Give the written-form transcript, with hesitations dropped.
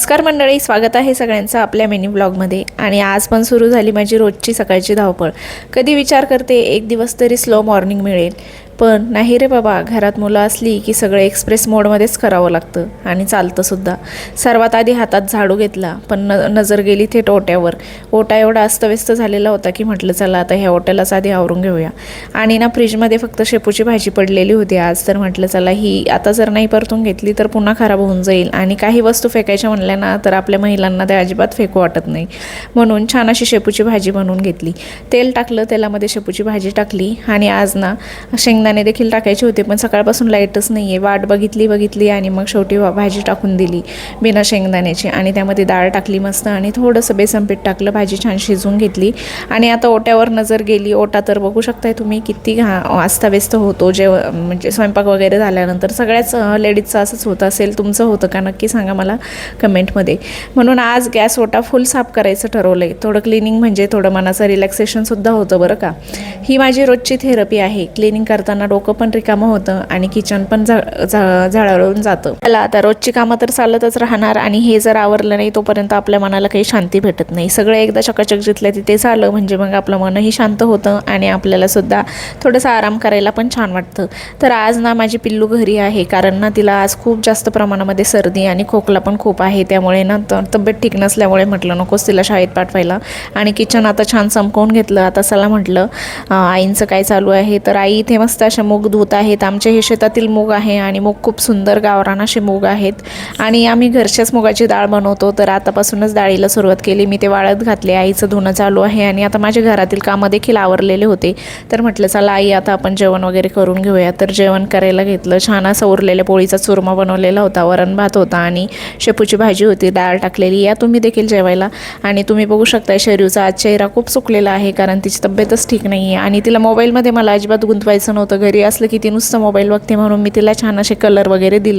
नमस्कार मंडळी, स्वागत आहे सगळ्यांचं आपल्या मिनी ब्लॉगमध्ये। आणि आज पण सुरू झाली माझी रोजची सकाळची धावपळ। कधी विचार करते एक दिवस तरी स्लो मॉर्निंग मिळेल, पण नाही रे बाबा। घरात मुलं असली की सगळं एक्सप्रेस मोडमध्येच करावं लागतं आणि चालतं सुद्धा। सर्वात आधी हातात झाडू घेतला, पण नजर गेली थेट ओट्यावर। ओटा एवढा अस्तव्यस्त झालेला होता की म्हटलं चला आता ह्या ओट्यालाच आधी आवरून घेऊया। आणि ना फ्रीजमध्ये फक्त शेपूची भाजी पडलेली होती आज, तर म्हटलं चला ही आता जर नाही परतून घेतली तर पुन्हा खराब होऊन जाईल। आणि काही वस्तू फेकायच्या म्हणल्या ना तर आपल्या महिलांना ते अजिबात फेकू वाटत नाही, म्हणून छान अशी शेपूची भाजी बनवून घेतली। तेल टाकलं, तेलामध्ये शेपूची भाजी टाकली आणि आज ना शेंगदाणे देखील टाकायचे होते, पण सकाळपासून लाईटच नाही आहे। वाट बघितली आणि मग शेवटी भाजी टाकून दिली बिना शेंगदाण्याची। आणि त्यामध्ये डाळ टाकली मस्त आणि थोडंसं बेसन पीठ टाकलं, भाजी छान शिजवून घेतली। आणि आता ओट्यावर नजर गेली। ओटा तर बघू शकताय तुम्ही किती अस्ताव्यस्त होतो म्हणजे स्वयंपाक वगैरे झाल्यानंतर। सगळ्याच लेडीजचं असंच होत असेल, तुमचं होतं का नक्की सांगा मला कमेंटमध्ये। म्हणून आज गॅस ओटा फुल साफ करायचं ठरवलं आहे। थोडं क्लिनिंग म्हणजे थोडं मनाचं रिलॅक्सेशनसुद्धा होतं बरं का। ही माझी रोजची थेरपी आहे। क्लिनिंग करताना डोकं पण रिकामं होतं आणि किचन पण झळाळून जातं। मला आता रोजची कामं तर चालतच राहणार आणि हे जर आवरलं नाही तोपर्यंत आपल्या मनाला काही शांती भेटत नाही। सगळं एकदा चकाचक जिथल्या तिथे झालं म्हणजे मग आपलं मनही शांत होतं आणि आपल्याला सुद्धा थोडंसं आराम करायला पण छान वाटतं। तर आज ना माझी पिल्लू घरी आहे, कारण ना तिला आज खूप जास्त प्रमाणामध्ये सर्दी आणि खोकला पण खूप आहे। त्यामुळे ना तब्येत ठीक नसल्यामुळे म्हटलं नकोच तिला शाळेत पाठवायला। आणि किचन आता छान चमकवून घेतलं। आता चला म्हटलं आईंचं काय चालू आहे, तर आई इथे मस्त अशा मूग धुत आहेत। आमचे हे शेतातील मूग आहे आणि मूग खूप सुंदर गावरान असे मूग आहेत आणि आम्ही घरच्याच मुगाची डाळ बनवतो, तर आतापासूनच डाळीला सुरुवात केली। मी ते वाळत घातले, आईचं धुणं चालू आहे आणि आता माझ्या घरातील कामं देखील आवरलेले होते। तर म्हटलं चला आई आता आपण जेवण वगैरे करून घेऊया। तर जेवण करायला घेतलं। छान असा उरलेल्या पोळीचा चुरमा बनवलेला होता, वरण भात होता आणि शेपूची भाजी होती, डाळ टाकलेली। या तुम्ही देखील जेवायला। आणि तुम्ही बघू शकता शरीरचा आज चेहरा खूप सुकलेला आहे, कारण तिची तब्येतच ठीक नाही आहे आणि तिला मोबाईलमध्ये मला अजिबात गुंतवायचं नव्हतं। घरी असलं की ती नुसतं मोबाईल बघते, म्हणून मी तिला छान असे कलर वगैरे दिले।